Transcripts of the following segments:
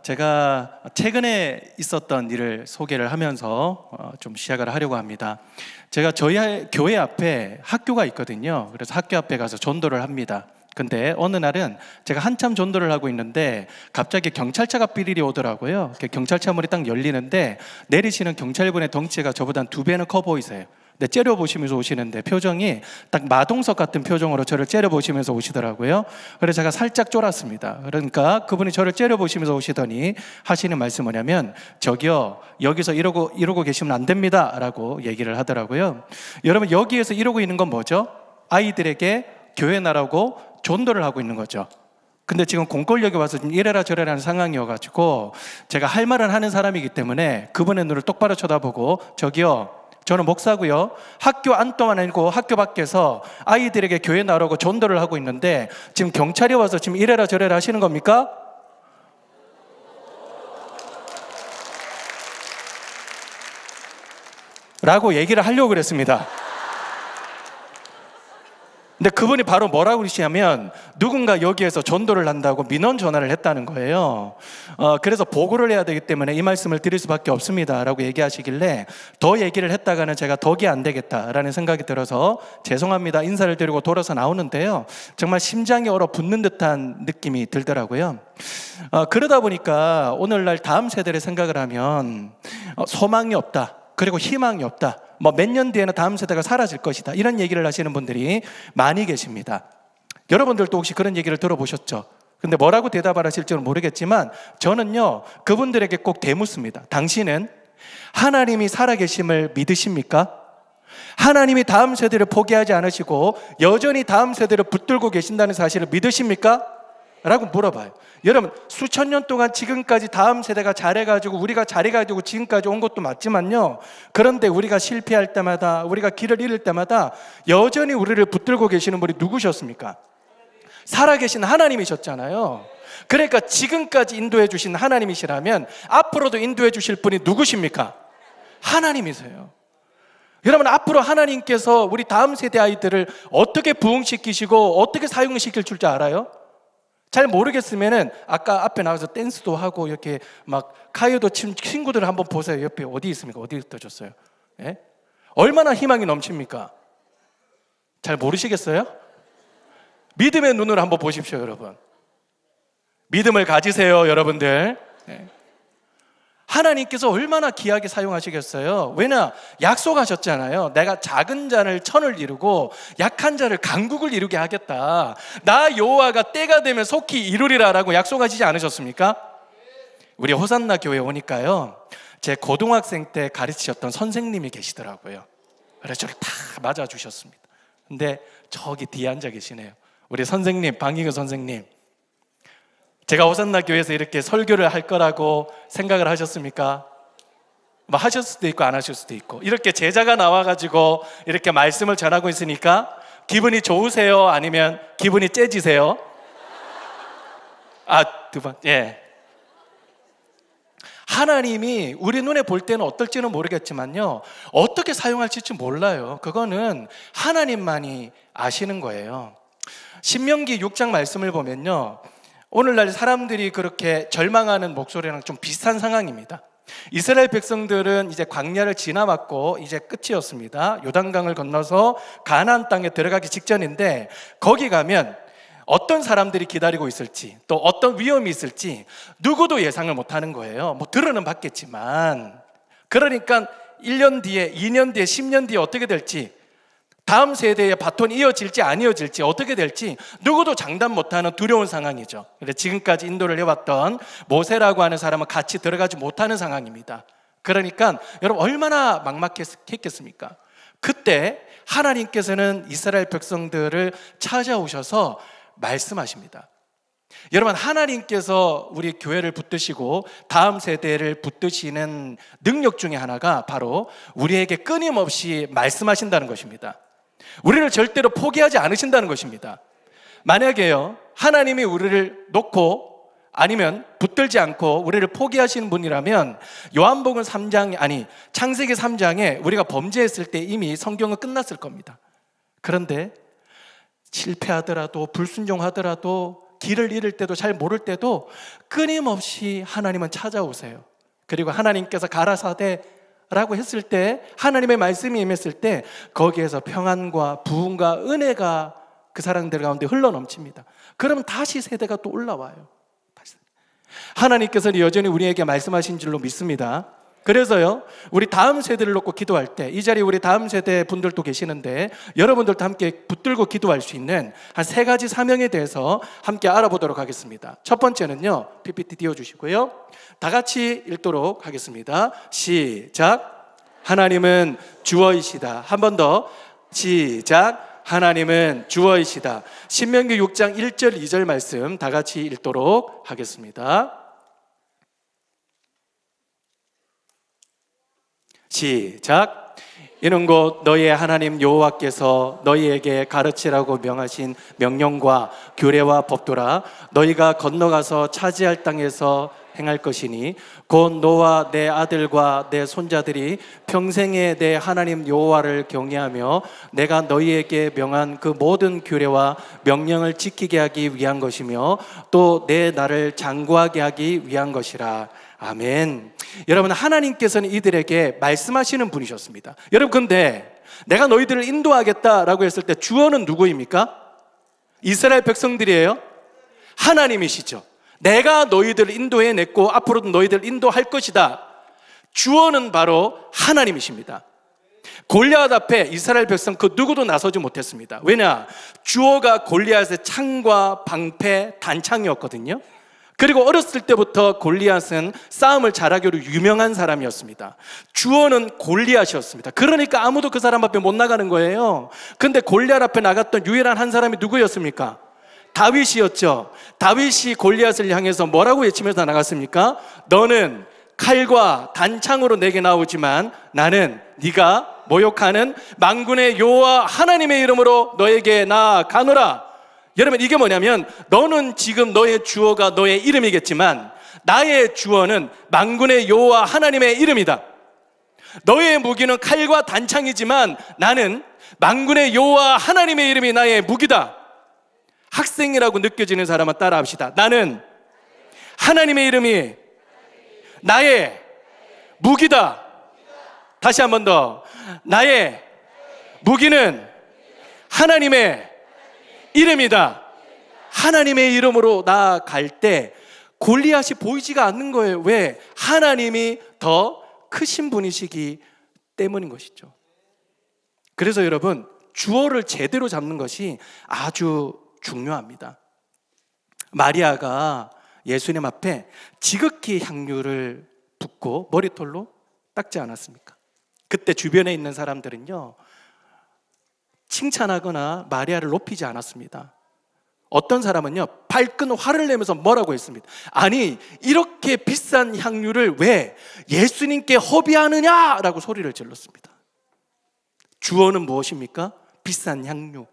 제가 최근에 있었던 일을 소개를 하면서 좀 시작을 하려고 합니다. 제가 저희 교회 앞에 학교가 있거든요. 그래서 학교 앞에 가서 전도를 합니다. 근데 어느 날은 제가 한참 전도를 하고 있는데 갑자기 경찰차가 삐리리 오더라고요. 경찰차 문이 딱 열리는데 내리시는 경찰분의 덩치가 저보다 한 2배는 커 보이세요. 근데 째려보시면서 오시는데 표정이 딱 마동석 같은 표정으로 저를 째려보시면서 오시더라고요. 그래서 제가 살짝 쫄았습니다. 그러니까 그분이 저를 째려보시면서 오시더니 하시는 말씀은 뭐냐면, 저기요, 여기서 이러고 계시면 안 됩니다 라고 얘기를 하더라고요. 여러분, 여기에서 이러고 있는 건 뭐죠? 아이들에게 교회 나라고 전도를 하고 있는 거죠. 근데 지금 공권력이 와서 좀 이래라 저래라 하는 상황이어가지고 제가 할 말은 하는 사람이기 때문에 그분의 눈을 똑바로 쳐다보고, 저기요, 저는 목사고요, 학교 안동안 아니고 학교 밖에서 아이들에게 교회 나오라고 전도를 하고 있는데 지금 경찰이 와서 지금 이래라 저래라 하시는 겁니까? 라고 얘기를 하려고 그랬습니다. 근데 그분이 바로 뭐라고 그러시냐면, 누군가 여기에서 전도를 한다고 민원 전화를 했다는 거예요. 그래서 보고를 해야 되기 때문에 이 말씀을 드릴 수밖에 없습니다 라고 얘기하시길래, 더 얘기를 했다가는 제가 덕이 안 되겠다라는 생각이 들어서 죄송합니다 인사를 드리고 돌아서 나오는데요, 정말 심장이 얼어붙는 듯한 느낌이 들더라고요. 그러다 보니까 오늘날 다음 세대를 생각을 하면 소망이 없다, 그리고 희망이 없다, 몇 년 뒤에는 다음 세대가 사라질 것이다, 이런 얘기를 하시는 분들이 많이 계십니다. 여러분들도 혹시 그런 얘기를 들어보셨죠? 근데 뭐라고 대답을 하실지는 모르겠지만 저는요, 그분들에게 꼭 대묻습니다. 당신은 하나님이 살아계심을 믿으십니까? 하나님이 다음 세대를 포기하지 않으시고 여전히 다음 세대를 붙들고 계신다는 사실을 믿으십니까? 라고 물어봐요. 여러분, 수천 년 동안 지금까지 다음 세대가 잘해가지고 우리가 잘해가지고 지금까지 온 것도 맞지만요, 그런데 우리가 실패할 때마다, 우리가 길을 잃을 때마다 여전히 우리를 붙들고 계시는 분이 누구셨습니까? 살아계신 하나님이셨잖아요. 그러니까 지금까지 인도해 주신 하나님이시라면 앞으로도 인도해 주실 분이 누구십니까? 하나님이세요. 여러분, 앞으로 하나님께서 우리 다음 세대 아이들을 어떻게 부흥시키시고 어떻게 사용시킬 줄 알아요? 잘 모르겠으면은 아까 앞에 나와서 댄스도 하고 이렇게 막 카이오도 친 친구들 한번 보세요. 옆에 어디 있습니까? 어디 떠줬어요? 예? 얼마나 희망이 넘칩니까? 잘 모르시겠어요? 믿음의 눈으로 한번 보십시오, 여러분. 믿음을 가지세요, 여러분들. 예. 하나님께서 얼마나 귀하게 사용하시겠어요? 왜냐? 약속하셨잖아요. 내가 작은 자를 천을 이루고 약한 자를 강국을 이루게 하겠다. 나 여호와가 때가 되면 속히 이루리라 라고 약속하시지 않으셨습니까? 우리 호산나 교회 오니까요, 제 고등학생 때 가르치셨던 선생님이 계시더라고요. 그래서 저를 다 맞아주셨습니다. 근데 저기 뒤에 앉아 계시네요. 우리 선생님, 방희근 선생님. 제가 호산나 교회에서 이렇게 설교를 할 거라고 생각을 하셨습니까? 하실 수도 있고 안 하실 수도 있고, 이렇게 제자가 나와가지고 이렇게 말씀을 전하고 있으니까 기분이 좋으세요? 아니면 기분이 째지세요? 두 번. 예. 하나님이 우리 눈에 볼 때는 어떨지는 모르겠지만요, 어떻게 사용할지 몰라요. 그거는 하나님만이 아시는 거예요. 신명기 6장 말씀을 보면요, 오늘날 사람들이 그렇게 절망하는 목소리랑 좀 비슷한 상황입니다. 이스라엘 백성들은 이제 광야를 지나왔고 이제 끝이었습니다. 요단강을 건너서 가나안 땅에 들어가기 직전인데, 거기 가면 어떤 사람들이 기다리고 있을지, 또 어떤 위험이 있을지 누구도 예상을 못하는 거예요. 들어는 봤겠지만. 그러니까 1년 뒤에, 2년 뒤에, 10년 뒤에 어떻게 될지, 다음 세대의 바톤이 이어질지 안 이어질지, 어떻게 될지 누구도 장담 못하는 두려운 상황이죠. 그런데 지금까지 인도를 해왔던 모세라고 하는 사람은 같이 들어가지 못하는 상황입니다. 그러니까 여러분, 얼마나 막막했겠습니까? 그때 하나님께서는 이스라엘 백성들을 찾아오셔서 말씀하십니다. 여러분, 하나님께서 우리 교회를 붙드시고 다음 세대를 붙드시는 능력 중에 하나가 바로 우리에게 끊임없이 말씀하신다는 것입니다. 우리를 절대로 포기하지 않으신다는 것입니다. 만약에요, 하나님이 우리를 놓고 아니면 붙들지 않고 우리를 포기하시는 분이라면 요한복음 3장, 창세기 3장에 우리가 범죄했을 때 이미 성경은 끝났을 겁니다. 그런데 실패하더라도, 불순종하더라도, 길을 잃을 때도 잘 모를 때도 끊임없이 하나님은 찾아오세요. 그리고 하나님께서 가라사대라고 했을 때, 하나님의 말씀이 임했을 때 거기에서 평안과 부흥과 은혜가 그 사람들 가운데 흘러넘칩니다. 그러면 다시 세대가 또 올라와요. 하나님께서는 여전히 우리에게 말씀하신 줄로 믿습니다. 그래서요, 우리 다음 세대를 놓고 기도할 때, 이 자리에 우리 다음 세대 분들도 계시는데 여러분들도 함께 붙들고 기도할 수 있는 한 3가지 사명에 대해서 함께 알아보도록 하겠습니다. 첫 번째는요, PPT 띄워주시고요, 다 같이 읽도록 하겠습니다. 시작. 하나님은 주어이시다. 한 번 더. 시작. 하나님은 주어이시다. 신명기 6장 1절 2절 말씀 다 같이 읽도록 하겠습니다. 시작. 이는 곧 너희의 하나님 여호와께서 너희에게 가르치라고 명하신 명령과 규례와 법도라. 너희가 건너가서 차지할 땅에서 행할 것이니 곧 너와 내 아들과 내 손자들이 평생에 내 하나님 여호와를 경외하며 내가 너희에게 명한 그 모든 규례와 명령을 지키게 하기 위한 것이며 또 내 나를 장구하게 하기 위한 것이라. 아멘. 여러분, 하나님께서는 이들에게 말씀하시는 분이셨습니다. 여러분, 근데 내가 너희들을 인도하겠다라고 했을 때 주어는 누구입니까? 이스라엘 백성들이에요? 하나님이시죠. 내가 너희들을 인도해냈고 앞으로도 너희들을 인도할 것이다. 주어는 바로 하나님이십니다. 골리앗 앞에 이스라엘 백성 그 누구도 나서지 못했습니다. 왜냐? 주어가 골리앗의 창과 방패, 단창이었거든요. 그리고 어렸을 때부터 골리앗은 싸움을 잘하기로 유명한 사람이었습니다. 주어는 골리앗이었습니다. 그러니까 아무도 그 사람 앞에 못 나가는 거예요. 근데 골리앗 앞에 나갔던 유일한 한 사람이 누구였습니까? 다윗이었죠. 다윗이 골리앗을 향해서 뭐라고 외치면서 나갔습니까? 너는 칼과 단창으로 내게 나오지만 나는 네가 모욕하는 만군의 여호와 하나님의 이름으로 너에게 나아가노라. 여러분, 이게 뭐냐면 너는 지금 너의 주어가 너의 이름이겠지만 나의 주어는 만군의 여호와 하나님의 이름이다. 너의 무기는 칼과 단창이지만 나는 만군의 여호와 하나님의 이름이 나의 무기다. 학생이라고 느껴지는 사람은 따라합시다. 나는 하나님의 이름이 나의 무기다. 다시 한 번 더. 나의 무기는 하나님의 이름이다. 하나님의 이름으로 나아갈 때 골리앗이 보이지가 않는 거예요. 왜? 하나님이 더 크신 분이시기 때문인 것이죠. 그래서 여러분, 주어를 제대로 잡는 것이 아주 중요합니다. 마리아가 예수님 앞에 지극히 향유를 붓고 머리털로 닦지 않았습니까? 그때 주변에 있는 사람들은요, 칭찬하거나 마리아를 높이지 않았습니다. 어떤 사람은요, 발끈 화를 내면서 뭐라고 했습니다. 아니, 이렇게 비싼 향유를 왜 예수님께 허비하느냐라고 소리를 질렀습니다. 주어는 무엇입니까? 비싼 향유.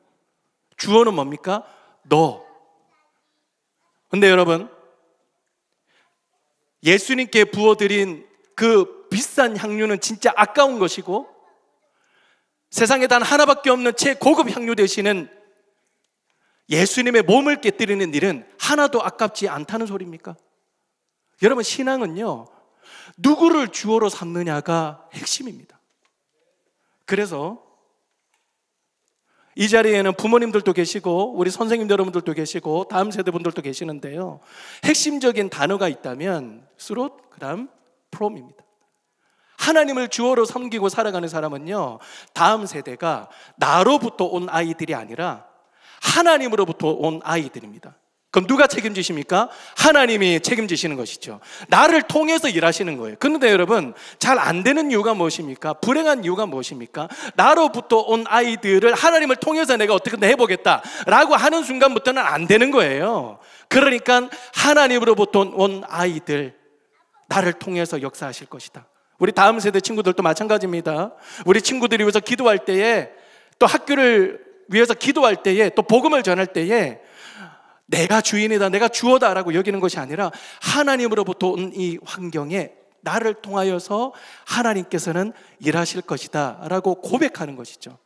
주어는 뭡니까? 너. 근데 여러분, 예수님께 부어드린 그 비싼 향유는 진짜 아까운 것이고 세상에 단 하나밖에 없는 최고급 향유 되시는 예수님의 몸을 깨뜨리는 일은 하나도 아깝지 않다는 소리입니까? 여러분, 신앙은요, 누구를 주어로 삼느냐가 핵심입니다. 그래서 이 자리에는 부모님들도 계시고 우리 선생님 여러분들도 계시고 다음 세대 분들도 계시는데요, 핵심적인 단어가 있다면 스롯, 그 다음 프롬입니다. 하나님을 주어로 섬기고 살아가는 사람은요, 다음 세대가 나로부터 온 아이들이 아니라 하나님으로부터 온 아이들입니다. 그럼 누가 책임지십니까? 하나님이 책임지시는 것이죠. 나를 통해서 일하시는 거예요. 그런데 여러분, 잘 안 되는 이유가 무엇입니까? 불행한 이유가 무엇입니까? 나로부터 온 아이들을 하나님을 통해서 내가 어떻게든 해보겠다 라고 하는 순간부터는 안 되는 거예요. 그러니까 하나님으로부터 온 아이들, 나를 통해서 역사하실 것이다. 우리 다음 세대 친구들도 마찬가지입니다. 우리 친구들이 위해서 기도할 때에, 또 학교를 위해서 기도할 때에, 또 복음을 전할 때에 내가 주인이다, 내가 주어다라고 여기는 것이 아니라 하나님으로부터 온 이 환경에 나를 통하여서 하나님께서는 일하실 것이다 라고 고백하는 것이죠.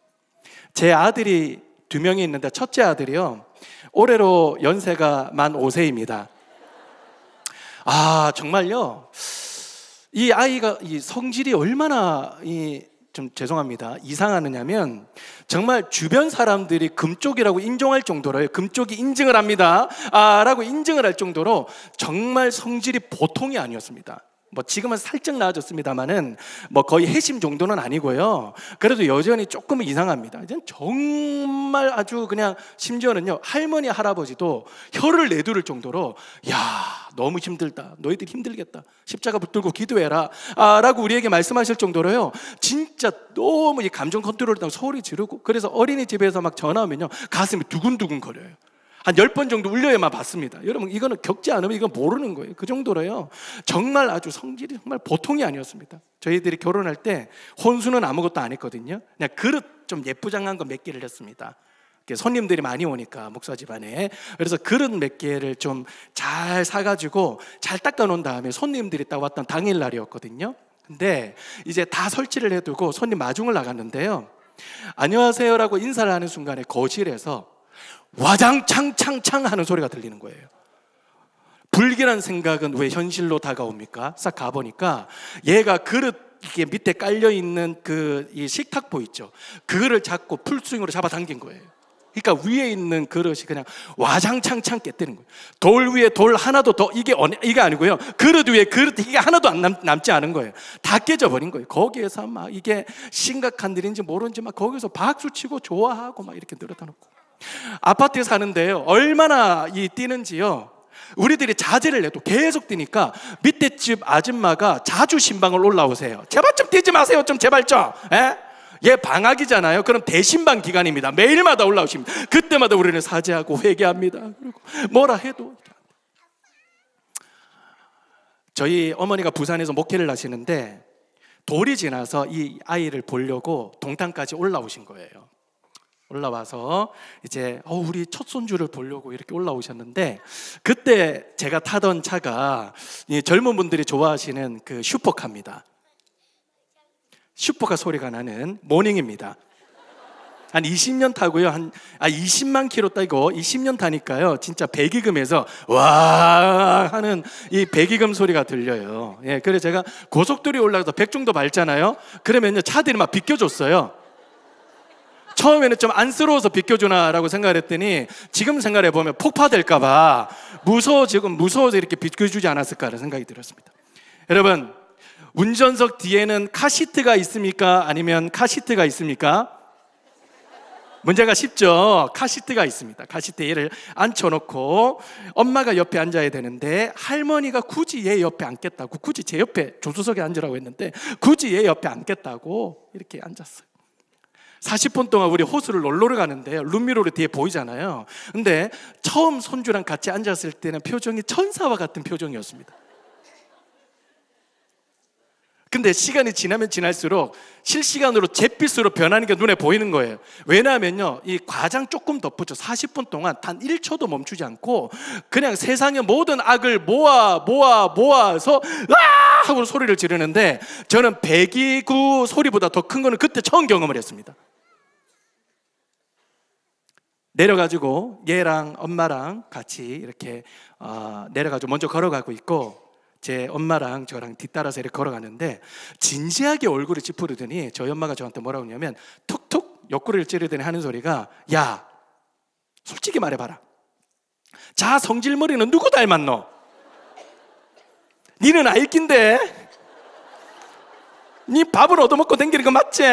제 아들이 2명이 있는데 첫째 아들이요, 올해로 연세가 만 5세입니다. 아, 정말요. 이 아이가 이 성질이 얼마나 좀 죄송합니다, 이상하느냐면 정말 주변 사람들이 금쪽이라고 인정할 정도로요. 금쪽이 인증을 합니다 라고 인증을 할 정도로 정말 성질이 보통이 아니었습니다. 뭐 지금은 살짝 나아졌습니다만은 뭐 거의 해심 정도는 아니고요. 그래도 여전히 조금은 이상합니다. 이제 정말 아주 그냥 심지어는요, 할머니 할아버지도 혀를 내두를 정도로 야, 너무 힘들다, 너희들 힘들겠다, 십자가 붙들고 기도해라 라고 우리에게 말씀하실 정도로요, 진짜 너무 이 감정 컨트롤을 하고 소리 지르고, 그래서 어린이집에서 막 전화 오면요 가슴이 두근두근 거려요. 한 10번 정도 울려야만 받습니다. 여러분, 이거는 겪지 않으면 이건 모르는 거예요. 그 정도로요, 정말 아주 성질이 정말 보통이 아니었습니다. 저희들이 결혼할 때 혼수는 아무것도 안 했거든요. 그냥 그릇 좀 예쁘장한 거 몇 개를 했습니다. 손님들이 많이 오니까 목사 집안에. 그래서 그릇 몇 개를 좀 잘 사가지고 잘 닦아놓은 다음에 손님들이 딱 왔던 당일날이었거든요. 근데 이제 다 설치를 해두고 손님 마중을 나갔는데요, 안녕하세요라고 인사를 하는 순간에 거실에서 와장창창창 하는 소리가 들리는 거예요. 불길한 생각은 왜 현실로 다가옵니까? 싹 가보니까 얘가 그릇 이게 밑에 깔려있는 이 식탁보 있죠, 그거를 잡고 풀스윙으로 잡아당긴 거예요. 그러니까 위에 있는 그릇이 그냥 와장창창 깨뜨린 거예요. 돌 위에 돌 하나도 더, 이게 아니고요, 그릇 위에 그릇 이게 하나도 남지 않은 거예요. 다 깨져버린 거예요. 거기에서 막 이게 심각한 일인지 모르는지 막 거기서 박수 치고 좋아하고 막 이렇게 늘어다 놓고. 아파트에 사는데요, 얼마나 뛰는지요, 우리들이 자제를 해도 계속 뛰니까 밑에 집 아줌마가 자주 신방을 올라오세요. 제발 좀 뛰지 마세요, 좀 제발 좀. 얘 방학이잖아요. 그럼 대신방 기간입니다. 매일마다 올라오십니다. 그때마다 우리는 사죄하고 회개합니다. 그리고 뭐라 해도. 저희 어머니가 부산에서 목회를 하시는데 돌이 지나서 이 아이를 보려고 동탄까지 올라오신 거예요. 올라와서 이제 우리 첫 손주를 보려고 이렇게 올라오셨는데, 그때 제가 타던 차가 젊은 분들이 좋아하시는 그 슈퍼카입니다. 슈퍼카 소리가 나는 모닝입니다. 한 20년 타고요, 20만 킬로 따고 20년 타니까요, 진짜 배기음에서 와 하는 이 배기음 소리가 들려요. 그래서 제가 고속도로에 올라가서 100 정도 밟잖아요. 그러면요 차들이 막 비껴줬어요. 처음에는 좀 안쓰러워서 비껴주나라고 생각을 했더니 지금 생각해보면 폭파될까봐 무서워서 이렇게 비껴주지 않았을까라는 생각이 들었습니다. 여러분, 운전석 뒤에는 카시트가 있습니까? 아니면 카시트가 있습니까? 문제가 쉽죠. 카시트가 있습니다. 카시트에 얘를 앉혀놓고 엄마가 옆에 앉아야 되는데 할머니가 굳이 얘 옆에 앉겠다고, 굳이 제 옆에 조수석에 앉으라고 했는데 굳이 얘 옆에 앉겠다고 이렇게 앉았어요. 40분 동안 우리 호수를 놀러 가는데 룸미러로 뒤에 보이잖아요. 근데 처음 손주랑 같이 앉았을 때는 표정이 천사와 같은 표정이었습니다. 근데 시간이 지나면 지날수록 실시간으로 잿빛으로 변하는 게 눈에 보이는 거예요. 왜냐하면요, 이 과장 조금 덧붙여 40분 동안 단 1초도 멈추지 않고 그냥 세상의 모든 악을 모아서 아! 하고 소리를 지르는데, 저는 배기구 소리보다 더 큰 거는 그때 처음 경험을 했습니다. 내려가지고 얘랑 엄마랑 같이 이렇게 내려가지고 먼저 걸어가고 있고, 제 엄마랑 저랑 뒤따라서 이렇게 걸어가는데 진지하게 얼굴을 찌푸리더니 저희 엄마가 저한테 뭐라고 하냐면, 툭툭 옆구리를 찌르더니 하는 소리가, 야 솔직히 말해봐라, 자 성질머리는 누구 닮았노? 니는 아이낀데 니 밥을 얻어먹고 댕기는 거 맞지?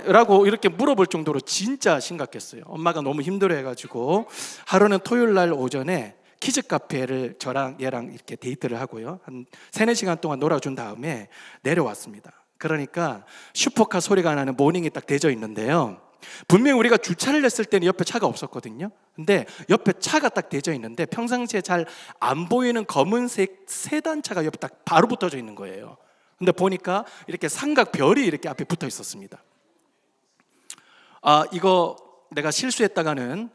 라고 이렇게 물어볼 정도로 진짜 심각했어요. 엄마가 너무 힘들어해가지고 하루는 토요일 날 오전에 키즈 카페를 저랑 얘랑 이렇게 데이트를 하고요, 한 3-4시간 동안 놀아준 다음에 내려왔습니다. 그러니까 슈퍼카 소리가 나는 모닝이 딱 대져 있는데요, 분명히 우리가 주차를 했을 때는 옆에 차가 없었거든요. 근데 옆에 차가 딱 대져 있는데 평상시에 잘 안 보이는 검은색 세단 차가 옆에 딱 바로 붙어져 있는 거예요. 근데 보니까 이렇게 삼각 별이 이렇게 앞에 붙어 있었습니다. 이거 내가 실수했다가는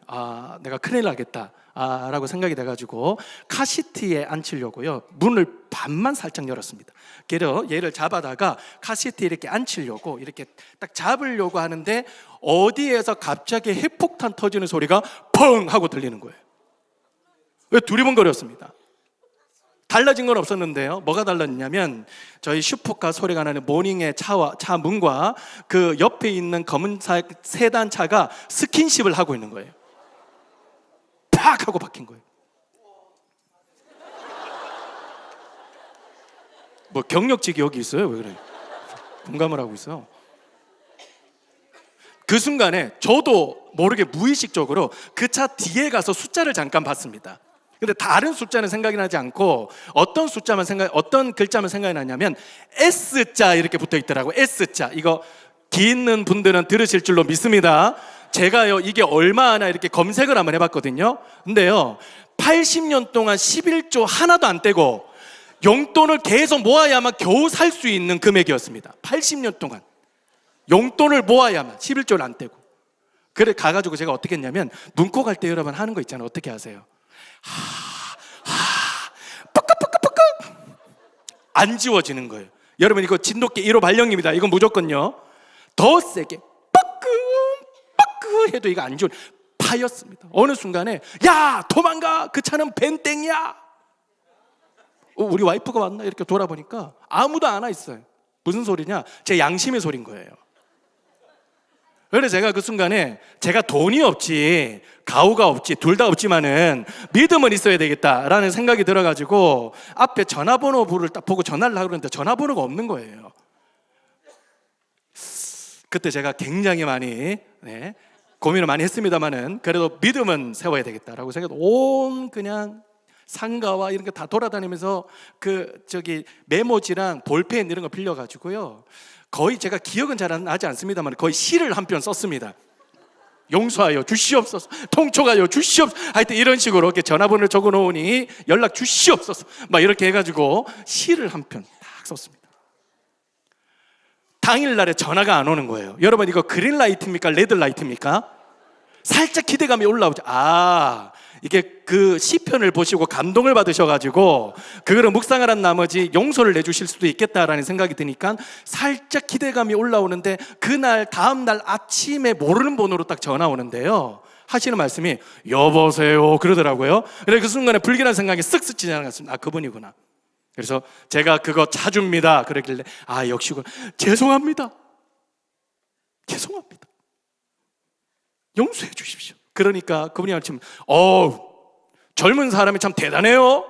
내가 큰일 나겠다 라고 생각이 돼가지고 카시트에 앉히려고요 문을 반만 살짝 열었습니다. 그래서 얘를 잡아다가 카시트에 이렇게 앉히려고 이렇게 딱 잡으려고 하는데 어디에서 갑자기 핵폭탄 터지는 소리가 펑 하고 들리는 거예요. 두리번거렸습니다. 달라진 건 없었는데요. 뭐가 달랐냐면 저희 슈퍼카 소리가 나는 모닝의 차 문과 그 옆에 있는 검은색 세단 차가 스킨십을 하고 있는 거예요. 팍 하고 박힌 거예요. 뭐 경력직이 여기 있어요? 왜 그래? 공감을 하고 있어요. 그 순간에 저도 모르게 무의식적으로 그 차 뒤에 가서 숫자를 잠깐 봤습니다. 근데 다른 숫자는 생각이 나지 않고 어떤 글자만 생각이 나냐면 S자 이렇게 붙어 있더라고요. S자. 이거 귀 있는 분들은 들으실 줄로 믿습니다. 제가요 이게 얼마나 이렇게 검색을 한번 해봤거든요. 근데요 80년 동안 11조 하나도 안 떼고 용돈을 계속 모아야만 겨우 살 수 있는 금액이었습니다. 80년 동안 용돈을 모아야만 11조를 안 떼고. 그래 가가지고 제가 어떻게 했냐면 문고 갈 때 여러분 하는 거 있잖아요. 어떻게 하세요? 뿌끄 안 지워지는 거예요. 여러분 이거 진돗개 1호 발령입니다. 이건 무조건요. 더 세게 뿌끄 해도 이거 안 지워. 파였습니다. 어느 순간에 야 도망가 그 차는 벤땡이야. 우리 와이프가 왔나 이렇게 돌아보니까 아무도 안 와 있어요. 무슨 소리냐? 제 양심의 소리인 거예요. 그래서 제가 그 순간에 제가 돈이 없지 가오가 없지 둘 다 없지만은 믿음은 있어야 되겠다라는 생각이 들어가지고 앞에 전화번호부를 딱 보고 전화를 하려고 했는데 전화번호가 없는 거예요. 그때 제가 굉장히 많이 고민을 많이 했습니다만은 그래도 믿음은 세워야 되겠다라고 생각해서 온 그냥 상가와 이런 거 다 돌아다니면서 메모지랑 볼펜 이런 거 빌려가지고요 거의 제가 기억은 잘 나지 않습니다만 거의 시를 한 편 썼습니다. 용서하여 주시옵소서, 통촉하여 주시옵소서. 하여튼 이런 식으로 이렇게 전화번호를 적어놓으니 연락 주시옵소서 막 이렇게 해가지고 시를 한 편 딱 썼습니다. 당일날에 전화가 안 오는 거예요. 여러분 이거 그린라이트입니까? 레드라이트입니까? 살짝 기대감이 올라오죠. 이게 그 시편을 보시고 감동을 받으셔가지고 그거를 묵상을 한 나머지 용서를 내주실 수도 있겠다라는 생각이 드니까 살짝 기대감이 올라오는데 그날 다음날 아침에 모르는 번호로 딱 전화 오는데요 하시는 말씀이 여보세요 그러더라고요. 그래서 그 순간에 불길한 생각이 쓱쓱 지나갔습니다. 그분이구나. 그래서 제가 그거 차줍니다 그러길래 역시군. 죄송합니다 용서해 주십시오. 그러니까 그분이 아침 젊은 사람이 참 대단해요.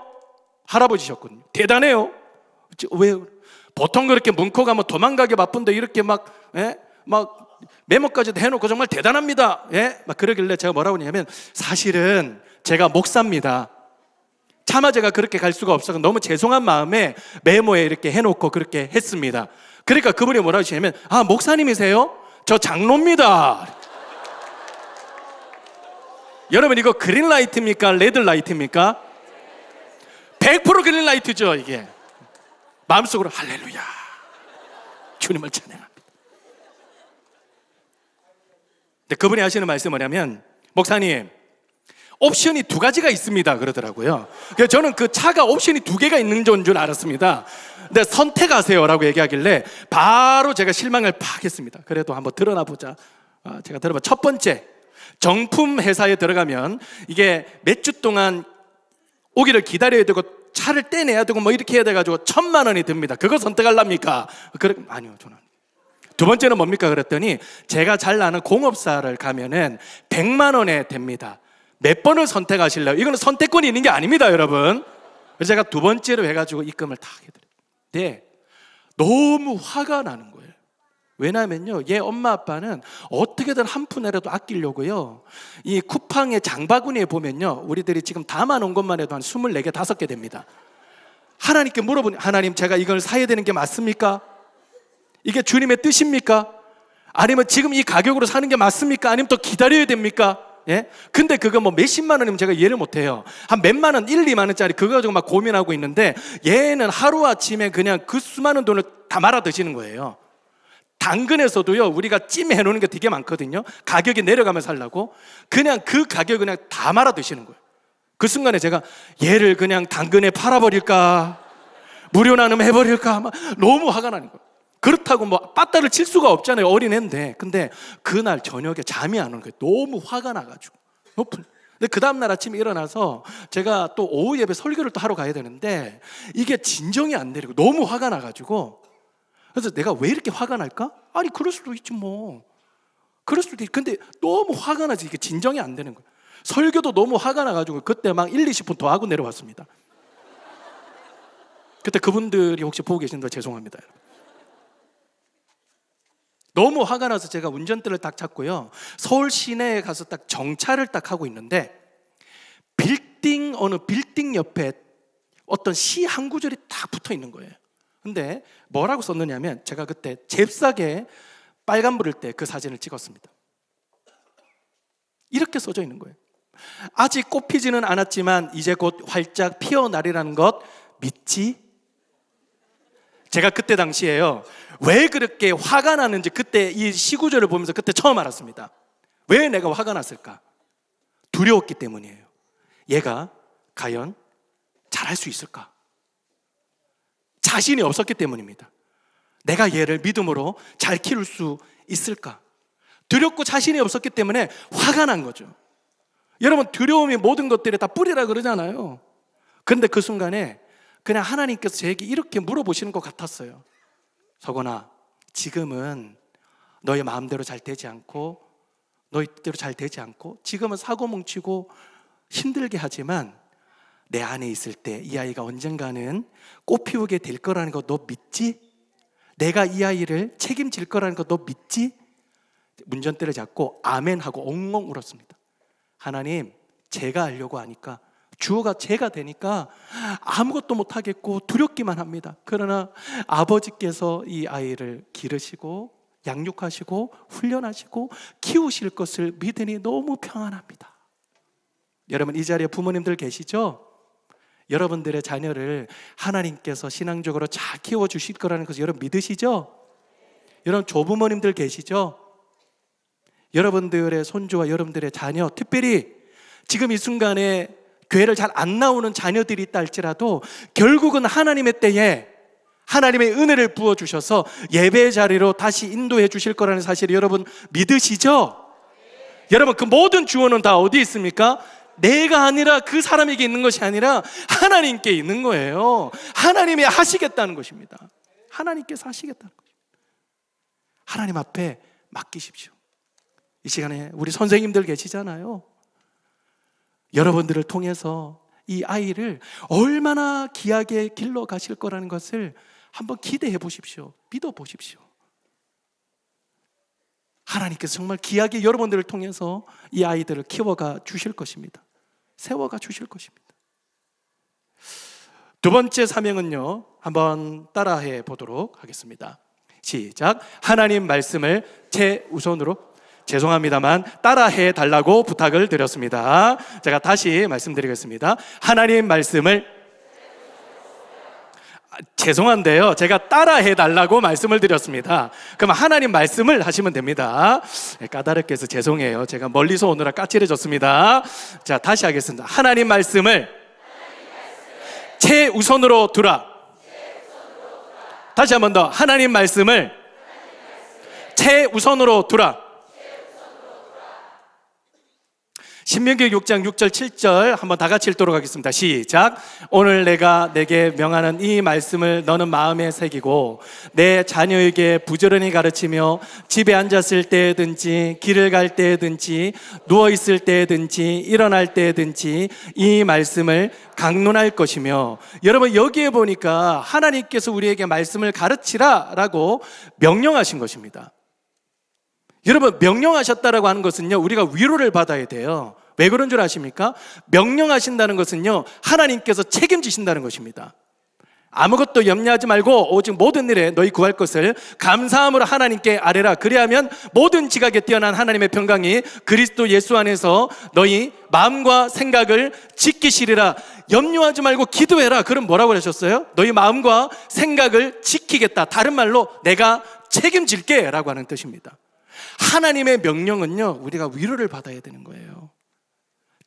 할아버지셨거든요. 대단해요. 왜? 보통 그렇게 문고 가면 도망가기 바쁜데 이렇게 막 메모까지도 해놓고 정말 대단합니다. 막 그러길래 제가 뭐라고 했냐면 사실은 제가 목사입니다. 차마 제가 그렇게 갈 수가 없어서 너무 죄송한 마음에 메모에 이렇게 해놓고 그렇게 했습니다. 그러니까 그분이 뭐라고 하시냐면 목사님이세요? 저 장로입니다. 여러분 이거 그린라이트입니까? 레드라이트입니까? 100% 그린라이트죠. 이게 마음속으로 할렐루야 주님을 찬양합니다. 근데 그분이 하시는 말씀은 뭐냐면 목사님 옵션이 2가지가 있습니다 그러더라고요. 그래서 저는 그 차가 옵션이 2개가 있는 줄 알았습니다. 근데 선택하세요 라고 얘기하길래 바로 제가 실망을 팍 했습니다. 그래도 한번 드러나 보자. 제가 들어봐. 첫 번째, 정품 회사에 들어가면 이게 몇 주 동안 오기를 기다려야 되고 차를 떼내야 되고 뭐 이렇게 해야 돼가지고 1,000만 원이 듭니다. 그거 선택하랍니까? 아니요 저는. 두 번째는 뭡니까 그랬더니 제가 잘 아는 공업사를 가면은 100만 원에 됩니다. 몇 번을 선택하실래요? 이거는 선택권이 있는 게 아닙니다 여러분. 그래서 제가 두 번째로 해가지고 입금을 다 해드려요. 네, 너무 화가 나는 거예요. 왜냐면요 얘 엄마 아빠는 어떻게든 한 푼이라도 아끼려고요 이 쿠팡의 장바구니에 보면요 우리들이 지금 담아놓은 것만 해도 한 24개 5개 됩니다. 하나님께 물어보니 하나님 제가 이걸 사야 되는 게 맞습니까? 이게 주님의 뜻입니까? 아니면 지금 이 가격으로 사는 게 맞습니까? 아니면 또 기다려야 됩니까? 근데 그거 뭐 몇십만 원이면 제가 이해를 못해요. 한 몇만 원, 1, 2만 원짜리 그거 가지고 막 고민하고 있는데 얘는 하루아침에 그냥 그 수많은 돈을 다 말아 드시는 거예요. 당근에서도요, 우리가 찜해 놓는 게 되게 많거든요. 가격이 내려가면 살라고. 그냥 그 가격을 그냥 다 말아 드시는 거예요. 그 순간에 제가 얘를 그냥 당근에 팔아버릴까, 무료 나눔 해버릴까, 막 너무 화가 나는 거예요. 그렇다고 뭐 빠따를 칠 수가 없잖아요, 어린애인데. 근데 그날 저녁에 잠이 안 오는 거예요. 너무 화가 나가지고. 근데 그 다음날 아침에 일어나서 제가 또 오후 예배 설교를 또 하러 가야 되는데 이게 진정이 안 내리고 너무 화가 나가지고, 그래서 내가 왜 이렇게 화가 날까? 아니 그럴 수도 있지 뭐. 그럴 수도 있지. 근데 너무 화가 나지 이게 진정이 안 되는 거예요. 설교도 너무 화가 나가지고 그때 막 1, 20분 더 하고 내려왔습니다. 그때 그분들이 혹시 보고 계신다면 죄송합니다. 너무 화가 나서 제가 운전대를 딱 잡고요, 서울 시내에 가서 딱 정차를 딱 하고 있는데 어느 빌딩 옆에 어떤 시 한 구절이 딱 붙어 있는 거예요. 근데 뭐라고 썼느냐면 제가 그때 잽싸게 빨간불을 때 그 사진을 찍었습니다. 이렇게 써져 있는 거예요. 아직 꽃 피지는 않았지만 이제 곧 활짝 피어나리라는 것 믿지? 제가 그때 당시에요, 왜 그렇게 화가 나는지 그때 이 시구절을 보면서 그때 처음 알았습니다. 왜 내가 화가 났을까? 두려웠기 때문이에요. 얘가 과연 잘할 수 있을까? 자신이 없었기 때문입니다. 내가 얘를 믿음으로 잘 키울 수 있을까? 두렵고 자신이 없었기 때문에 화가 난 거죠. 여러분, 두려움이 모든 것들에 다 뿌리라 그러잖아요. 그런데 그 순간에 그냥 하나님께서 저에게 이렇게 물어보시는 것 같았어요. 서건아, 지금은 너의 마음대로 잘 되지 않고 너의 뜻대로 잘 되지 않고 지금은 사고 뭉치고 힘들게 하지만 내 안에 있을 때 이 아이가 언젠가는 꽃 피우게 될 거라는 거 너 믿지? 내가 이 아이를 책임질 거라는 거 너 믿지? 운전대를 잡고 아멘 하고 엉엉 울었습니다. 하나님, 제가 하려고 하니까 주어가 제가 되니까 아무것도 못하겠고 두렵기만 합니다. 그러나 아버지께서 이 아이를 기르시고 양육하시고 훈련하시고 키우실 것을 믿으니 너무 평안합니다. 여러분, 이 자리에 부모님들 계시죠? 여러분들의 자녀를 하나님께서 신앙적으로 잘 키워주실 거라는 것을 여러분 믿으시죠? 여러분, 조부모님들 계시죠? 여러분들의 손주와 여러분들의 자녀, 특별히 지금 이 순간에 교회를 잘 안 나오는 자녀들이 있다 할지라도 결국은 하나님의 때에 하나님의 은혜를 부어주셔서 예배 자리로 다시 인도해 주실 거라는 사실을 여러분 믿으시죠? 여러분, 그 모든 주어는 다 어디 있습니까? 내가 아니라 그 사람에게 있는 것이 아니라 하나님께 있는 거예요. 하나님이 하시겠다는 것입니다. 하나님께서 하시겠다는 것입니다. 하나님 앞에 맡기십시오. 이 시간에 우리 선생님들 계시잖아요. 여러분들을 통해서 이 아이를 얼마나 귀하게 길러 가실 거라는 것을 한번 기대해 보십시오. 믿어 보십시오. 하나님께서 정말 귀하게 여러분들을 통해서 이 아이들을 키워가 주실 것입니다. 세워가 주실 것입니다. 두 번째 사명은요, 한번 따라해 보도록 하겠습니다. 시작. 하나님 말씀을 최우선으로, 죄송합니다만 따라해 달라고 부탁을 드렸습니다. 제가 다시 말씀드리겠습니다. 하나님 말씀을, 죄송한데요, 제가 따라해 달라고 말씀을 드렸습니다. 그럼 하나님 말씀을 하시면 됩니다. 까다롭게 해서 죄송해요. 제가 멀리서 오느라 까칠해졌습니다. 자, 다시 하겠습니다. 하나님 말씀을 최우선으로 두라. 다시 한 번 더. 하나님 말씀을 최우선으로 두라. 신명기 6장 6절 7절 한번 다 같이 읽도록 하겠습니다. 시작. 오늘 내가 내게 명하는 이 말씀을 너는 마음에 새기고 내 자녀에게 부지런히 가르치며 집에 앉았을 때든지 길을 갈 때든지 누워있을 때든지 일어날 때든지 이 말씀을 강론할 것이며. 여러분, 여기에 보니까 하나님께서 우리에게 말씀을 가르치라 라고 명령하신 것입니다. 여러분, 명령하셨다라고 하는 것은요, 우리가 위로를 받아야 돼요. 왜 그런 줄 아십니까? 명령하신다는 것은요, 하나님께서 책임지신다는 것입니다. 아무것도 염려하지 말고 오직 모든 일에 너희 구할 것을 감사함으로 하나님께 아뢰라. 그리하면 모든 지각에 뛰어난 하나님의 평강이 그리스도 예수 안에서 너희 마음과 생각을 지키시리라. 염려하지 말고 기도해라. 그럼 뭐라고 하셨어요? 너희 마음과 생각을 지키겠다. 다른 말로 내가 책임질게 라고 하는 뜻입니다. 하나님의 명령은요, 우리가 위로를 받아야 되는 거예요.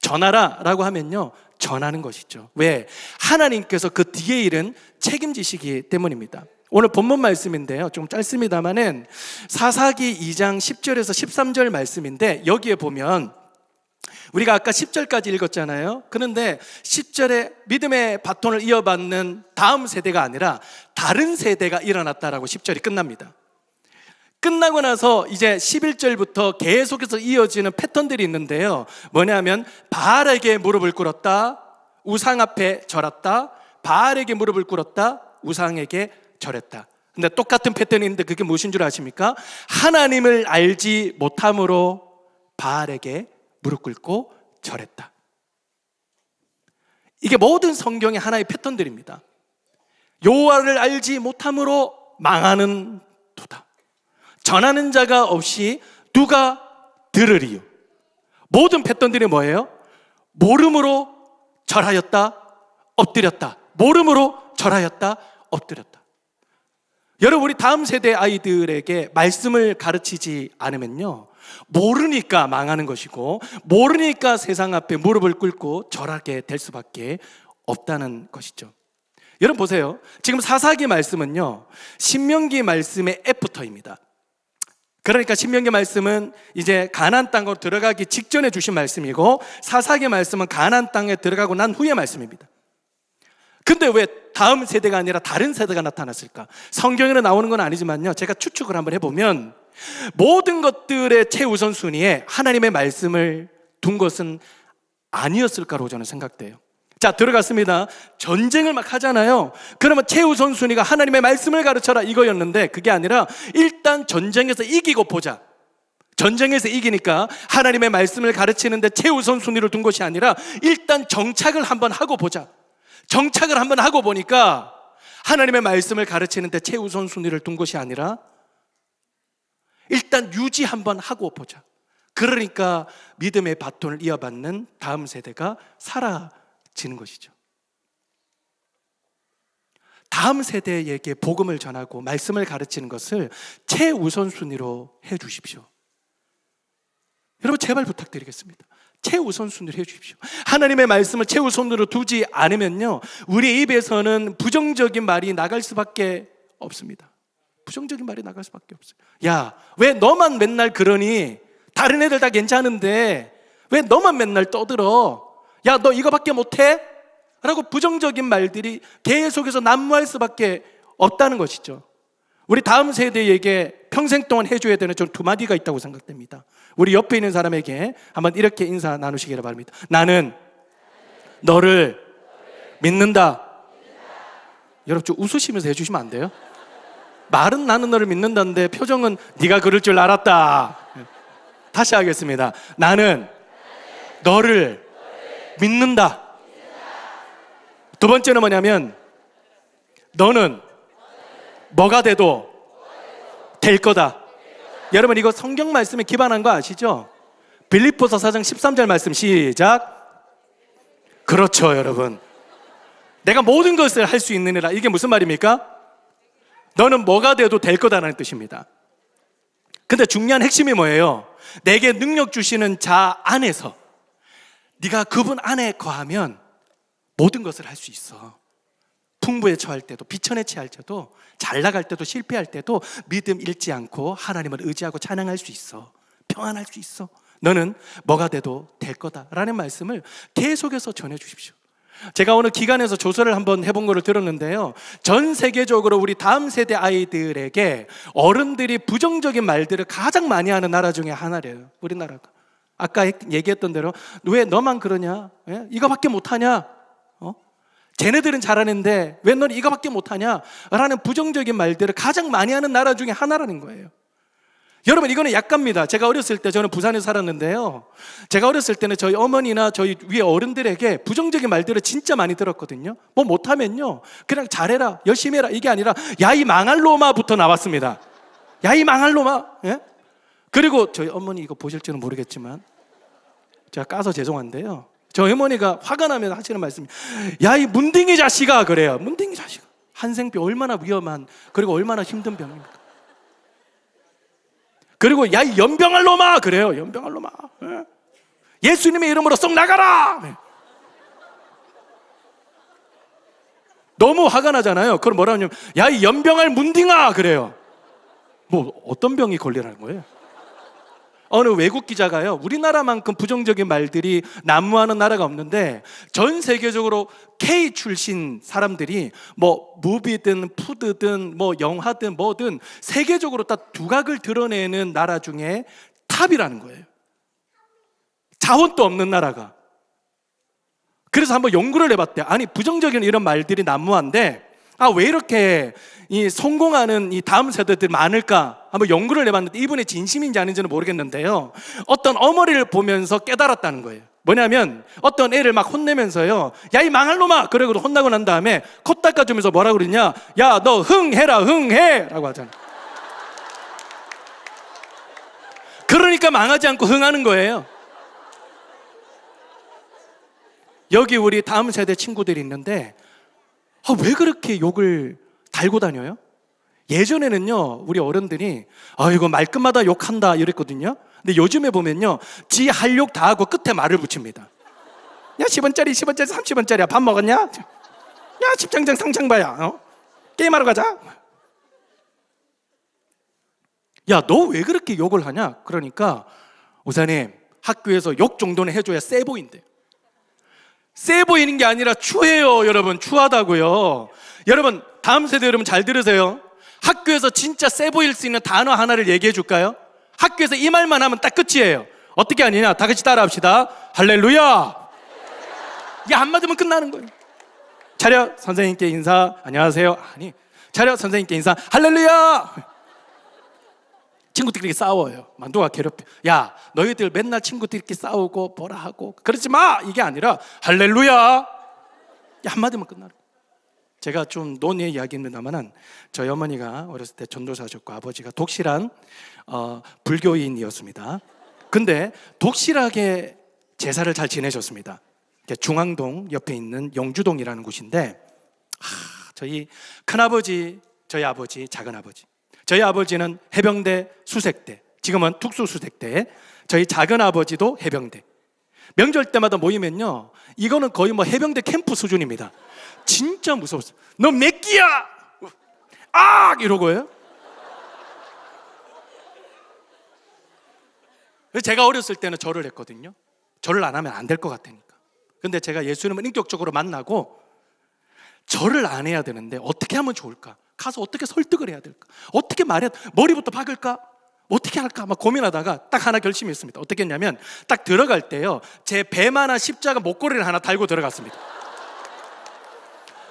전하라 라고 하면요, 전하는 것이죠. 왜? 하나님께서 그 뒤에 일은 책임지시기 때문입니다. 오늘 본문 말씀인데요, 좀 짧습니다만은 사사기 2장 10절에서 13절 말씀인데, 여기에 보면 우리가 아까 10절까지 읽었잖아요. 그런데 10절에 믿음의 바톤을 이어받는 다음 세대가 아니라 다른 세대가 일어났다라고 10절이 끝납니다. 끝나고 나서 이제 11절부터 계속해서 이어지는 패턴들이 있는데요, 뭐냐면 바알에게 무릎을 꿇었다, 우상 앞에 절했다, 바알에게 무릎을 꿇었다, 우상에게 절했다. 근데 똑같은 패턴이 있는데 그게 무엇인 줄 아십니까? 하나님을 알지 못함으로 바알에게 무릎 꿇고 절했다. 이게 모든 성경의 하나의 패턴들입니다. 여호와를 알지 못함으로 망하는 도다. 전하는 자가 없이 누가 들으리요. 모든 패턴들이 뭐예요? 모름으로 절하였다, 엎드렸다. 모름으로 절하였다, 엎드렸다. 여러분, 우리 다음 세대 아이들에게 말씀을 가르치지 않으면요, 모르니까 망하는 것이고, 모르니까 세상 앞에 무릎을 꿇고 절하게 될 수밖에 없다는 것이죠. 여러분 보세요. 지금 사사기 말씀은요, 신명기 말씀의 애프터입니다. 그러니까 신명기 말씀은 이제 가나안 땅으로 들어가기 직전에 주신 말씀이고, 사사기 말씀은 가나안 땅에 들어가고 난 후의 말씀입니다. 근데 왜 다음 세대가 아니라 다른 세대가 나타났을까? 성경에는 나오는 건 아니지만요, 제가 추측을 한번 해보면 모든 것들의 최우선순위에 하나님의 말씀을 둔 것은 아니었을까로 저는 생각돼요. 자, 들어갔습니다. 전쟁을 막 하잖아요. 그러면 최우선순위가 하나님의 말씀을 가르쳐라 이거였는데, 그게 아니라 일단 전쟁에서 이기고 보자. 전쟁에서 이기니까 하나님의 말씀을 가르치는데 최우선순위를 둔 것이 아니라 일단 정착을 한번 하고 보자. 정착을 한번 하고 보니까 하나님의 말씀을 가르치는데 최우선순위를 둔 것이 아니라 일단 유지 한번 하고 보자. 그러니까 믿음의 바톤을 이어받는 다음 세대가 사라지는 것이죠. 다음 세대에게 복음을 전하고 말씀을 가르치는 것을 최우선순위로 해 주십시오. 여러분, 제발 부탁드리겠습니다. 최우선순위로 해 주십시오. 하나님의 말씀을 최우선으로 두지 않으면요, 우리 입에서는 부정적인 말이 나갈 수밖에 없습니다. 부정적인 말이 나갈 수밖에 없어요. 야, 왜 너만 맨날 그러니? 다른 애들 다 괜찮은데 왜 너만 맨날 떠들어? 야, 너 이거밖에 못해? 라고 부정적인 말들이 계속해서 난무할 수밖에 없다는 것이죠. 우리 다음 세대에게 평생 동안 해줘야 되는 전 두 마디가 있다고 생각됩니다. 우리 옆에 있는 사람에게 한번 이렇게 인사 나누시기를 바랍니다. 나는 너를 믿는다. 여러분 좀 웃으시면서 해주시면 안 돼요? 말은 나는 너를 믿는다는데 표정은 네가 그럴 줄 알았다. 다시 하겠습니다. 나는 너를 믿는다. 두 번째는 뭐냐면 너는 뭐가 돼도 될 거다. 여러분 이거 성경 말씀에 기반한 거 아시죠? 빌립보서 4장 13절 말씀 시작. 그렇죠, 여러분. 내가 모든 것을 할 수 있느니라. 이게 무슨 말입니까? 너는 뭐가 돼도 될 거다라는 뜻입니다. 근데 중요한 핵심이 뭐예요? 내게 능력 주시는 자 안에서 네가 그분 안에 거하면 모든 것을 할 수 있어. 풍부에 처할 때도, 비천에 처할 때도, 잘 나갈 때도, 실패할 때도 믿음 잃지 않고 하나님을 의지하고 찬양할 수 있어. 평안할 수 있어. 너는 뭐가 돼도 될 거다라는 말씀을 계속해서 전해주십시오. 제가 오늘 기간에서 조사를 한번 해본 거를 들었는데요, 전 세계적으로 우리 다음 세대 아이들에게 어른들이 부정적인 말들을 가장 많이 하는 나라 중에 하나래요. 우리나라가. 아까 얘기했던 대로 왜 너만 그러냐? 예? 이거밖에 못하냐? 쟤네들은 잘하는데 왜 너는 이거밖에 못하냐? 라는 부정적인 말들을 가장 많이 하는 나라 중에 하나라는 거예요. 여러분 이거는 약갑니다. 제가 어렸을 때 저는 부산에 살았는데요, 제가 어렸을 때는 저희 어머니나 저희 위에 어른들에게 부정적인 말들을 진짜 많이 들었거든요. 뭐 못하면요 그냥 잘해라, 열심히 해라, 이게 아니라 야 이 망할 놈아부터 나왔습니다. 야 이 망할 놈아. 예? 그리고 저희 어머니 이거 보실지는 모르겠지만 제가 까서 죄송한데요, 저희 어머니가 화가 나면 하시는 말씀이 야 이 문딩이 자식아 그래요. 문딩이 자식아. 한생병 얼마나 위험한, 그리고 얼마나 힘든 병입니까? 그리고 야, 이 연병할 놈아 그래요. 연병할 놈아. 예수님의 이름으로 썩 나가라. 너무 화가 나잖아요. 그럼 뭐라 하냐면 야, 이 연병할 문딩아 그래요. 뭐 어떤 병이 걸리라는 거예요? 어느 외국 기자가요, 우리나라만큼 부정적인 말들이 난무하는 나라가 없는데 전 세계적으로 K 출신 사람들이 뭐 무비든 푸드든 뭐 영화든 뭐든 세계적으로 딱 두각을 드러내는 나라 중에 탑이라는 거예요. 자원도 없는 나라가. 그래서 한번 연구를 해봤대요. 아니, 부정적인 이런 말들이 난무한데 왜 이렇게 이 성공하는 이 다음 세대들이 많을까? 한번 연구를 해봤는데 이분이 진심인지 아닌지는 모르겠는데요, 어떤 어머니를 보면서 깨달았다는 거예요. 뭐냐면 어떤 애를 막 혼내면서요, 야, 이 망할 놈아! 그러고 혼나고 난 다음에 코 닦아주면서 뭐라고 그러냐, 야, 너 흥해라, 흥해! 라고 하잖아. 그러니까 망하지 않고 흥하는 거예요. 여기 우리 다음 세대 친구들이 있는데 왜 그렇게 욕을 달고 다녀요? 예전에는요, 우리 어른들이 이거 말끝마다 욕한다 이랬거든요. 근데 요즘에 보면요, 지 할 욕 다 하고 끝에 말을 붙입니다. 야, 10원짜리 30원짜리야. 밥 먹었냐? 야, 집장장 상장 봐야. 게임하러 가자. 야, 너 왜 그렇게 욕을 하냐? 그러니까 우사님, 학교에서 욕 정도는 해줘야 세 보인대. 세 보이는 게 아니라 추해요, 여러분. 추하다고요. 여러분, 다음 세대 여러분 잘 들으세요. 학교에서 진짜 세 보일 수 있는 단어 하나를 얘기해 줄까요? 학교에서 이 말만 하면 딱 끝이에요. 어떻게 하느냐? 다 같이 따라 합시다. 할렐루야. 이게 한마디면 끝나는 거예요. 차렷, 선생님께 인사. 안녕하세요. 아니, 차렷, 선생님께 인사. 할렐루야. 친구들끼리 싸워요. 막 누가 괴롭혀. 야, 너희들 맨날 친구들끼리 싸우고 뭐라 하고 그러지 마! 이게 아니라 할렐루야. 한마디면 끝나는 거예요. 제가 좀 논의 이야기입니다만은 저희 어머니가 어렸을 때 전도사셨고 아버지가 독실한 불교인이었습니다. 근데 독실하게 제사를 잘 지내셨습니다. 중앙동 옆에 있는 영주동이라는 곳인데 저희 큰아버지, 저희 아버지, 작은아버지, 저희 아버지는 해병대 수색대, 지금은 특수수색대, 저희 작은아버지도 해병대. 명절 때마다 모이면요, 이거는 거의 뭐 해병대 캠프 수준입니다. 진짜 무서웠어요. 너 몇 끼야? 이러고요. 제가 어렸을 때는 절을 했거든요. 절을 안 하면 안 될 것 같으니까. 근데 제가 예수님을 인격적으로 만나고 절을 안 해야 되는데 어떻게 하면 좋을까? 가서 어떻게 설득을 해야 될까? 어떻게 말해야, 머리부터 박을까? 어떻게 할까? 막 고민하다가 딱 하나 결심했습니다. 어떻게 했냐면 딱 들어갈 때요, 제 배만한 십자가 목걸이를 하나 달고 들어갔습니다.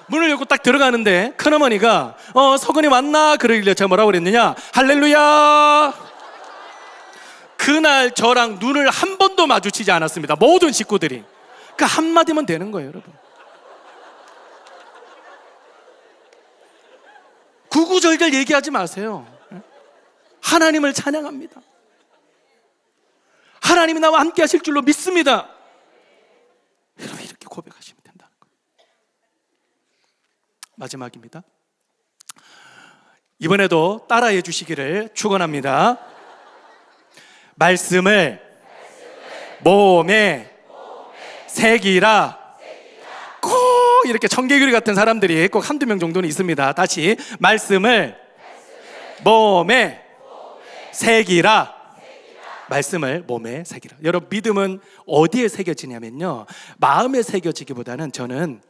문을 열고 딱 들어가는데 큰어머니가 서근이 왔나? 그러길래 제가 뭐라고 그랬느냐? 할렐루야. 그날 저랑 눈을 한 번도 마주치지 않았습니다. 모든 식구들이. 그 한마디면 되는 거예요, 여러분. 구구절절 얘기하지 마세요. 하나님을 찬양합니다. 하나님이 나와 함께 하실 줄로 믿습니다. 여러분, 이렇게 고백하시면 된다는 거예요. 마지막입니다. 이번에도 따라해 주시기를 축원합니다. 말씀을 몸에 새기라. 꼭 이렇게 청개구리 같은 사람들이 꼭 한두 명 정도는 있습니다. 다시, 말씀을 몸에 새기라. 말씀을 몸에 새기라. 여러분, 믿음은 어디에 새겨지냐면요, 마음에 새겨지기보다는 저는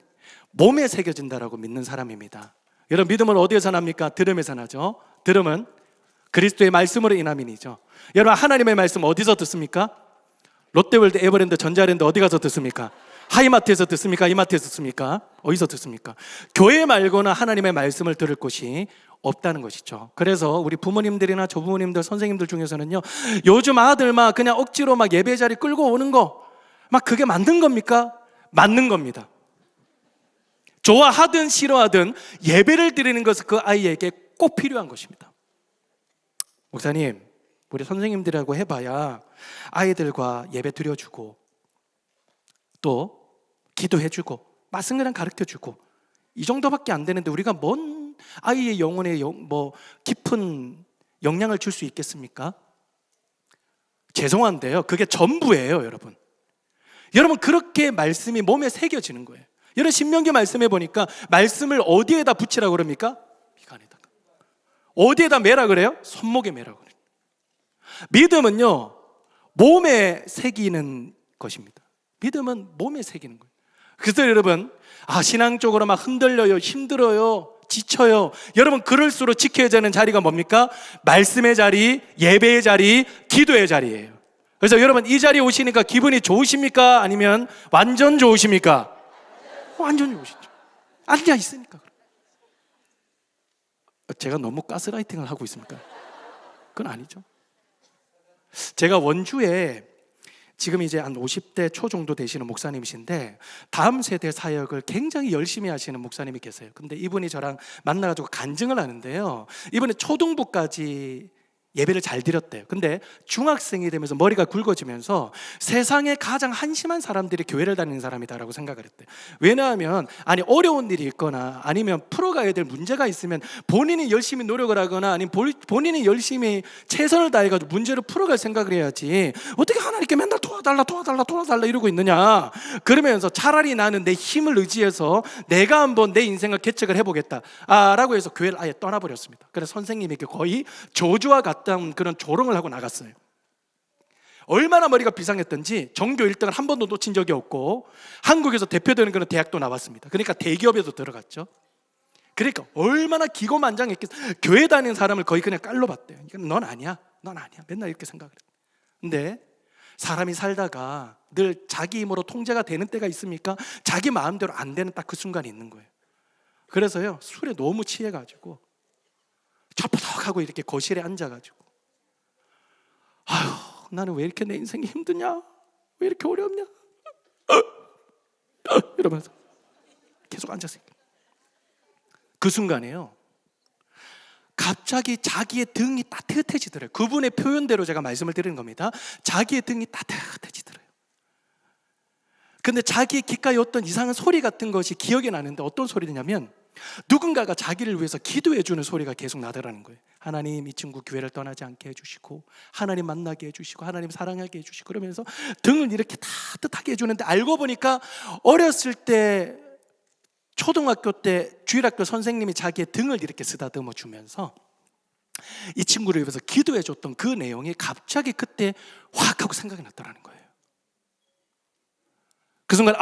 몸에 새겨진다라고 믿는 사람입니다. 여러분, 믿음은 어디에서 납니까? 들음에서 나죠. 들음은 그리스도의 말씀으로 인함이죠. 여러분, 하나님의 말씀 어디서 듣습니까? 롯데월드, 에버랜드, 전자랜드 어디 가서 듣습니까? 하이마트에서 듣습니까? 이마트에서 듣습니까? 어디서 듣습니까? 교회 말고는 하나님의 말씀을 들을 곳이 없다는 것이죠. 그래서 우리 부모님들이나 조부모님들, 선생님들 중에서는요, 요즘 아들 막 그냥 억지로 막 예배 자리 끌고 오는 거 막 그게 맞는 겁니까? 맞는 겁니다. 좋아하든 싫어하든 예배를 드리는 것은 그 아이에게 꼭 필요한 것입니다. 목사님, 우리 선생님들하고 해봐야 아이들과 예배 드려주고 또 기도해주고 말씀그냥 가르쳐주고 이 정도밖에 안 되는데 우리가 뭔 아이의 영혼에 깊은 영향을 줄 수 있겠습니까? 죄송한데요, 그게 전부예요, 여러분. 여러분, 그렇게 말씀이 몸에 새겨지는 거예요. 여러분, 신명기 말씀해 보니까 말씀을 어디에다 붙이라고 그럽니까? 미간에다가. 어디에다 매라 그래요? 손목에 매라고 그래요. 믿음은요, 몸에 새기는 것입니다. 믿음은 몸에 새기는 거예요. 그래서 여러분, 신앙적으로 막 흔들려요, 힘들어요, 지쳐요. 여러분, 그럴수록 지켜야 되는 자리가 뭡니까? 말씀의 자리, 예배의 자리, 기도의 자리예요. 그래서 여러분, 이 자리에 오시니까 기분이 좋으십니까? 아니면 완전 좋으십니까? 완전 좋으시죠. 앉아 있으니까. 제가 너무 가스라이팅을 하고 있습니까? 그건 아니죠. 제가 원주에 지금 이제 한 50대 초 정도 되시는 목사님이신데, 다음 세대 사역을 굉장히 열심히 하시는 목사님이 계세요. 근데 이분이 저랑 만나가지고 간증을 하는데요, 이분이 초등부까지 예배를 잘 드렸대요. 근데 중학생이 되면서 머리가 굵어지면서 세상에 가장 한심한 사람들이 교회를 다니는 사람이다라고 생각을 했대요. 왜냐하면 어려운 일이 있거나 아니면 풀어가야 될 문제가 있으면 본인이 열심히 노력을 하거나 아니면 본인이 열심히 최선을 다해가지고 문제를 풀어갈 생각을 해야지, 어떻게 하나님께 맨날 도와달라 이러고 있느냐. 그러면서 차라리 나는 내 힘을 의지해서 내가 한번 내 인생을 개척을 해보겠다 라고 해서 교회를 아예 떠나버렸습니다. 그래서 선생님에게 거의 저주와 같은 그런 조롱을 하고 나갔어요. 얼마나 머리가 비상했던지 전교 1등을 한 번도 놓친 적이 없고 한국에서 대표되는 그런 대학도 나왔습니다. 그러니까 대기업에도 들어갔죠. 그러니까 얼마나 기고만장했겠어요. 교회 다니는 사람을 거의 그냥 깔로 봤대요. 넌 아니야, 맨날 이렇게 생각을 해요. 근데 사람이 살다가 늘 자기 힘으로 통제가 되는 때가 있습니까? 자기 마음대로 안 되는 딱 그 순간이 있는 거예요. 그래서요, 술에 너무 취해가지고 처포덕하고 이렇게 거실에 앉아가지고, 나는 왜 이렇게 내 인생이 힘드냐, 왜 이렇게 어렵냐, 이러면서 계속 앉았어요. 그 순간에요, 갑자기 자기의 등이 따뜻해지더래요. 그분의 표현대로 제가 말씀을 드리는 겁니다. 자기의 등이 따뜻해지더래요. 근데 자기의 귓가에 어떤 이상한 소리 같은 것이 기억이 나는데, 어떤 소리냐면 누군가가 자기를 위해서 기도해 주는 소리가 계속 나더라는 거예요. 하나님, 이 친구 교회를 떠나지 않게 해주시고, 하나님 만나게 해주시고, 하나님 사랑하게 해주시고, 그러면서 등을 이렇게 따뜻하게 해주는데, 알고 보니까 어렸을 때 초등학교 때 주일학교 선생님이 자기의 등을 이렇게 쓰다듬어 주면서 이 친구를 위해서 기도해 줬던 그 내용이 갑자기 그때 확 하고 생각이 났더라는 거예요. 그 순간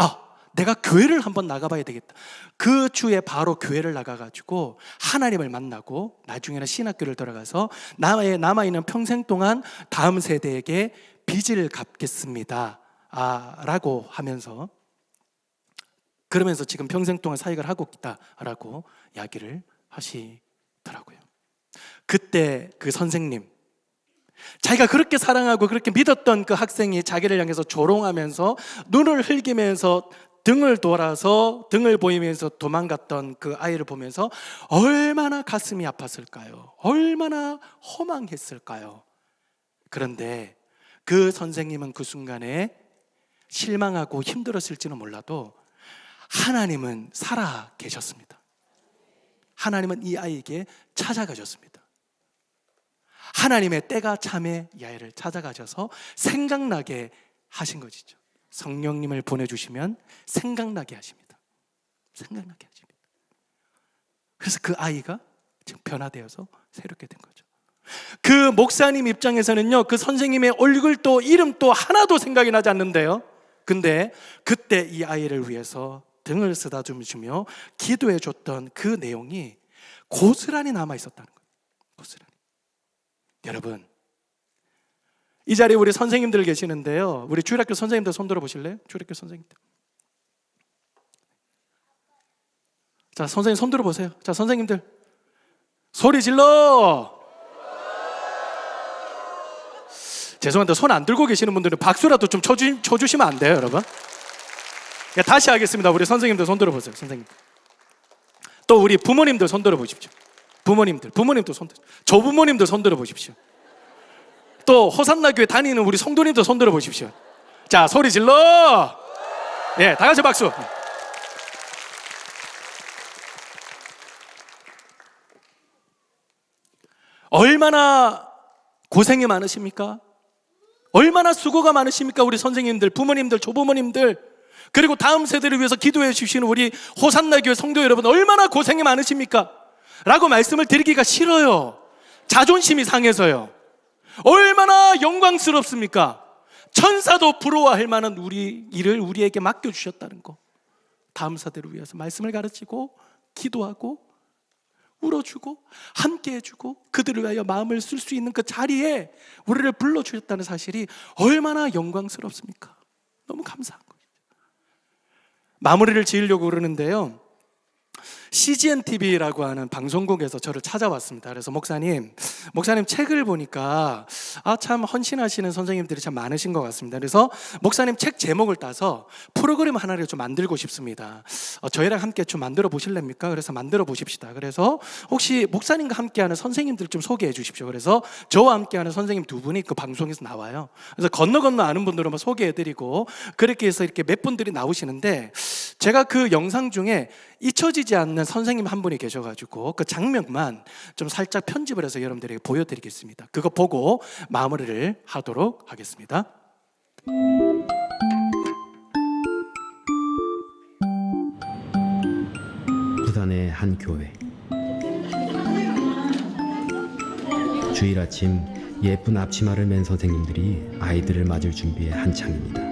내가 교회를 한번 나가봐야 되겠다. 그 주에 바로 교회를 나가가지고 하나님을 만나고 나중에는 신학교를 들어가서 나의 남아있는 평생 동안 다음 세대에게 빚을 갚겠습니다 라고 하면서, 그러면서 지금 평생 동안 사역을 하고 있다라고 이야기를 하시더라고요. 그때 그 선생님, 자기가 그렇게 사랑하고 그렇게 믿었던 그 학생이 자기를 향해서 조롱하면서 눈을 흘기면서 등을 돌아서 등을 보이면서 도망갔던 그 아이를 보면서 얼마나 가슴이 아팠을까요? 얼마나 허망했을까요? 그런데 그 선생님은 그 순간에 실망하고 힘들었을지는 몰라도 하나님은 살아 계셨습니다. 하나님은 이 아이에게 찾아가셨습니다. 하나님의 때가 참에 이 아이를 찾아가셔서 생각나게 하신 것이죠. 성령님을 보내주시면 생각나게 하십니다. 생각나게 하십니다. 그래서 그 아이가 지금 변화되어서 새롭게 된 거죠. 그 목사님 입장에서는요, 그 선생님의 얼굴도 이름도 하나도 생각이 나지 않는데요, 근데 그때 이 아이를 위해서 등을 쓰다듬으며 기도해 줬던 그 내용이 고스란히 남아 있었다는 거예요. 고스란히. 여러분, 이 자리에 우리 선생님들 계시는데요, 우리 주일학교 선생님들 손 들어 보실래요? 주일학교 선생님들. 자, 선생님 손 들어 보세요. 자, 선생님들 소리 질러. 죄송한데 손 안 들고 계시는 분들은 박수라도 좀 쳐주시면 안 돼요, 여러분? 다시 하겠습니다. 우리 선생님들 손 들어 보세요. 선생님. 또 우리 부모님들 손 들어 보십시오. 부모님도 손 들어. 조부모님들 손 들어 보십시오. 또 호산나 교회 다니는 우리 성도님들 손 들어 보십시오. 자, 소리 질러. 예, 다 같이 박수. 얼마나 고생이 많으십니까? 얼마나 수고가 많으십니까? 우리 선생님들, 부모님들, 조부모님들, 그리고 다음 세대를 위해서 기도해 주시는 우리 호산나 교회 성도 여러분, 얼마나 고생이 많으십니까? 라고 말씀을 드리기가 싫어요. 자존심이 상해서요. 얼마나 영광스럽습니까? 천사도 부러워할 만한 우리 일을 우리에게 맡겨주셨다는 거. 다음 세대를 위해서 말씀을 가르치고 기도하고 울어주고 함께 해주고 그들을 위하여 마음을 쓸 수 있는 그 자리에 우리를 불러주셨다는 사실이 얼마나 영광스럽습니까? 너무 감사한 거예요. 마무리를 지으려고 그러는데요, CGN TV라고 하는 방송국에서 저를 찾아왔습니다. 그래서 목사님 책을 보니까 참 헌신하시는 선생님들이 참 많으신 것 같습니다. 그래서 목사님 책 제목을 따서 프로그램 하나를 좀 만들고 싶습니다. 저희랑 함께 좀 만들어 보실랍니까? 그래서 만들어 보십시다. 그래서 혹시 목사님과 함께하는 선생님들 좀 소개해 주십시오. 그래서 저와 함께하는 선생님 두 분이 그 방송에서 나와요. 그래서 건너 아는 분들은 소개해 드리고 그렇게 해서 이렇게 몇 분들이 나오시는데, 제가 그 영상 중에 잊혀지지 않는 선생님 한 분이 계셔가지고 그 장면만 좀 살짝 편집을 해서 여러분들에게 보여드리겠습니다. 그거 보고 마무리를 하도록 하겠습니다. 부산의 한 교회. 주일 아침 예쁜 앞치마를 맨 선생님들이 아이들을 맞을 준비에 한창입니다.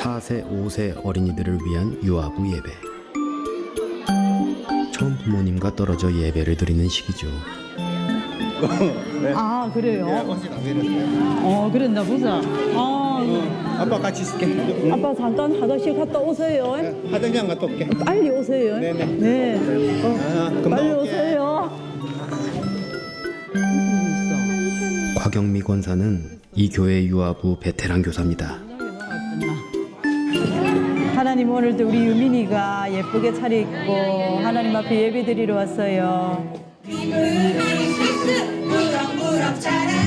4세, 5세 어린이들을 위한 유아부 예배. 처음 부모님과 떨어져 예배를 드리는 시기죠. 네. 아, 그래요? 네, 옷이 안 되는데. 그랬나 보자. 아빠 같이 있을게. 아빠 잠깐 화장실 갔다 오세요. 네, 화장실 갔다 올게. 빨리 오세요. 네네. 네. 금방 빨리 올게. 오세요. 곽영미 권사는 이 교회 유아부 베테랑 교사입니다. 하나님, 오늘도 우리 유민이가 예쁘게 차려입고 하나님 앞에 예배 드리러 왔어요.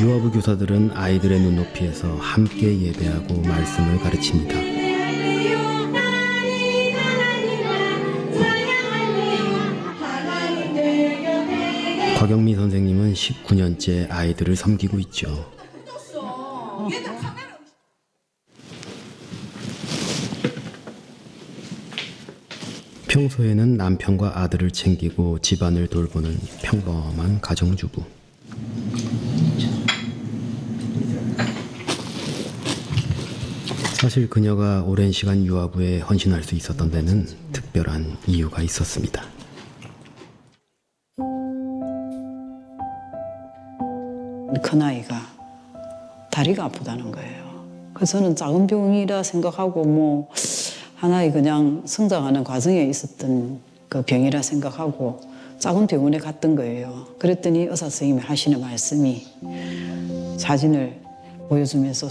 유아부 교사들은 아이들의 눈높이에서 함께 예배하고 말씀을 가르칩니다. 곽영미 선생님은 19년째 아이들을 섬기고 있죠. 평소에는 남편과 아들을 챙기고 집안을 돌보는 평범한 가정주부. 사실 그녀가 오랜 시간 유아부에 헌신할 수 있었던 데는 특별한 이유가 있었습니다. 큰아이가 다리가 아프다는 거예요. 그래서 저는 작은 병이라 생각하고 하나의 그냥 성장하는 과정에 있었던 그 병이라 생각하고 작은 병원에 갔던 거예요. 그랬더니 의사 선생님이 하시는 말씀이 사진을 보여주면서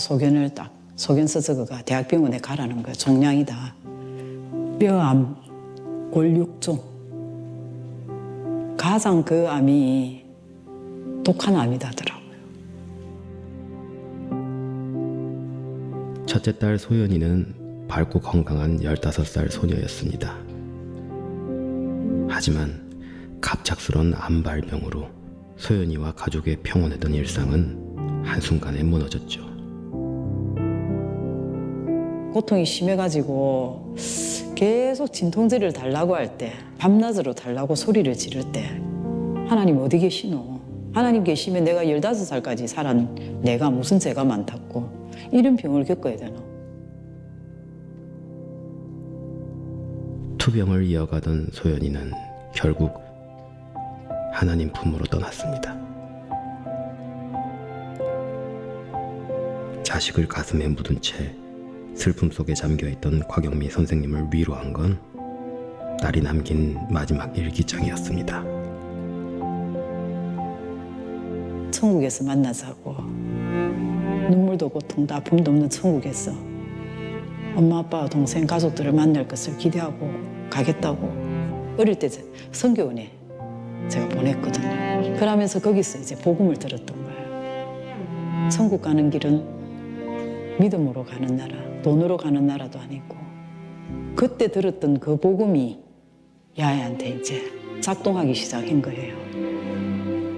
소견서 적어가 대학병원에 가라는 거예요. 종양이다. 뼈암, 골육종. 가장 그 암이 독한 암이다더라고요. 첫째 딸 소연이는 밝고 건강한 15살 소녀였습니다. 하지만 갑작스런 암발병으로 소연이와 가족의 평온했던 일상은 한순간에 무너졌죠. 고통이 심해가지고 계속 진통제를 달라고 할 때, 밤낮으로 달라고 소리를 지를 때 하나님 어디 계시노? 하나님 계시면 내가 15살까지 살았 내가 무슨 죄가 많다고 이런 병을 겪어야 되나? 투병을 이어가던 소연이는 결국 하나님 품으로 떠났습니다. 자식을 가슴에 묻은 채 슬픔 속에 잠겨있던 곽영미 선생님을 위로한 건 딸이 남긴 마지막 일기장이었습니다. 천국에서 만나자고, 눈물도 고통도 아픔도 없는 천국에서 엄마 아빠와 동생 가족들을 만날 것을 기대하고 가겠다고 어릴 때 선교원에 제가 보냈거든요. 그러면서 거기서 이제 복음을 들었던 거예요. 천국 가는 길은 믿음으로 가는 나라, 돈으로 가는 나라도 아니고, 그때 들었던 그 복음이 야애한테 이제 작동하기 시작한 거예요.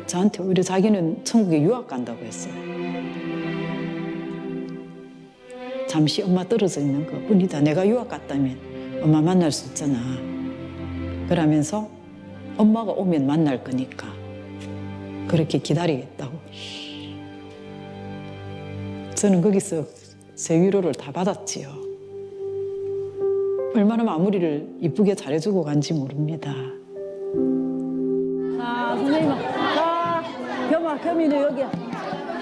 저한테 오히려 자기는 천국에 유학 간다고 했어요. 잠시 엄마 떨어져 있는 것 뿐이다. 내가 유학 갔다면 엄마 만날 수 있잖아. 그러면서 엄마가 오면 만날 거니까 그렇게 기다리겠다고. 저는 거기서 제 위로를 다 받았지요. 얼마나 마무리를 이쁘게 잘해주고 간지 모릅니다. 자, 선생님. 자, 겸이는 여기야.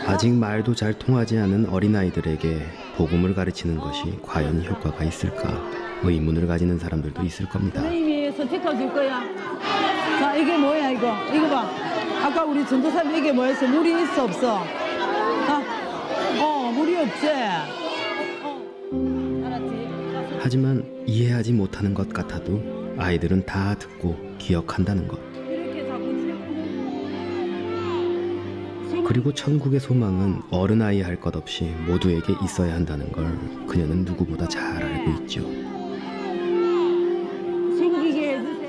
아직 말도 잘 통하지 않은 어린아이들에게 복음을 가르치는 것이 과연 효과가 있을까 의문을 가지는 사람들도 있을 겁니다. 선생님이 스티커 줄 거야. 자, 이게 뭐야, 이거? 이거 봐. 아까 우리 전도사님 이게 뭐였어? 물이 있어, 없어? 물이 없지? 알았지? 하지만 이해하지 못하는 것 같아도 아이들은 다 듣고 기억한다는 것. 이렇게 자꾸 그리고 천국의 소망은 어른아이 할 것 없이 모두에게 있어야 한다는 걸 그녀는 누구보다 잘 알고 있죠. 숨기게 해주세요.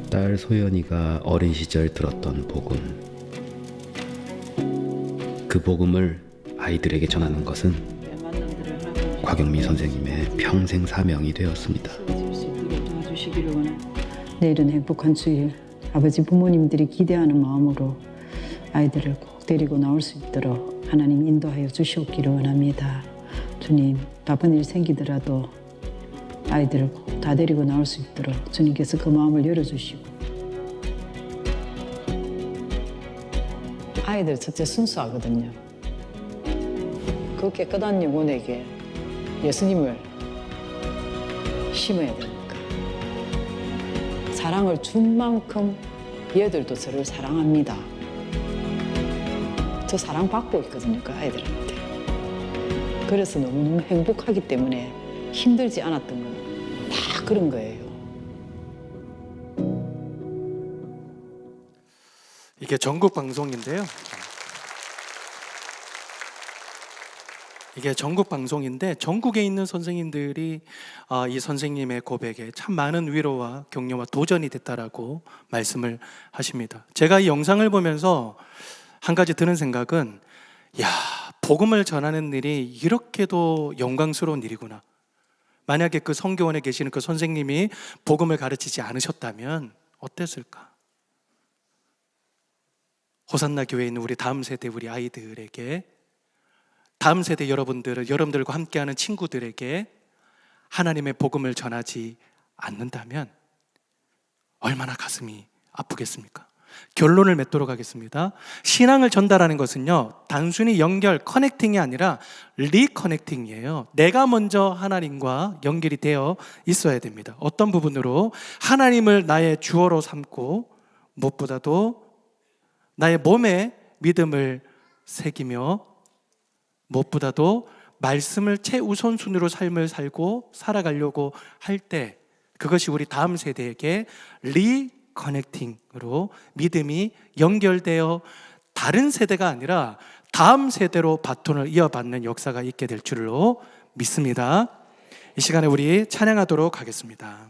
딸 소연이가 어린 시절 들었던 복음. 그 복음을 아이들에게 전하는 것은 곽영미 선생님의 평생 사명이 되었습니다. 내일은 행복한 주일. 아버지 부모님들이 기대하는 마음으로 아이들을 꼭 데리고 나올 수 있도록 하나님 인도하여 주시옵기를 원합니다. 주님, 바쁜 일 생기더라도 아이들을 꼭 다 데리고 나올 수 있도록 주님께서 그 마음을 열어주시고, 아이들 첫째 순수하거든요. 그 깨끗한 영혼에게 예수님을 심어야 되니까 사랑을 준 만큼 얘들도 저를 사랑합니다. 저 사랑받고 있거든요, 그 아이들한테. 그래서 너무너무 행복하기 때문에 힘들지 않았던 건 다 그런 거예요. 이게 전국 방송인데요. 이게 전국 방송인데 전국에 있는 선생님들이 이 선생님의 고백에 참 많은 위로와 격려와 도전이 됐다라고 말씀을 하십니다. 제가 이 영상을 보면서 한 가지 드는 생각은, 야, 복음을 전하는 일이 이렇게도 영광스러운 일이구나. 만약에 그 성교원에 계시는 그 선생님이 복음을 가르치지 않으셨다면 어땠을까? 호산나 교회에 있는 우리 다음 세대 우리 아이들에게, 다음 세대 여러분들과 함께하는 친구들에게 하나님의 복음을 전하지 않는다면 얼마나 가슴이 아프겠습니까? 결론을 맺도록 하겠습니다. 신앙을 전달하는 것은요, 단순히 연결, 커넥팅이 아니라 리커넥팅이에요. 내가 먼저 하나님과 연결이 되어 있어야 됩니다. 어떤 부분으로? 하나님을 나의 주어로 삼고 무엇보다도 나의 몸에 믿음을 새기며 무엇보다도 말씀을 최우선순위로 삶을 살고 살아가려고 할 때, 그것이 우리 다음 세대에게 리커넥팅으로 믿음이 연결되어 다른 세대가 아니라 다음 세대로 바톤을 이어받는 역사가 있게 될 줄로 믿습니다. 이 시간에 우리 찬양하도록 하겠습니다.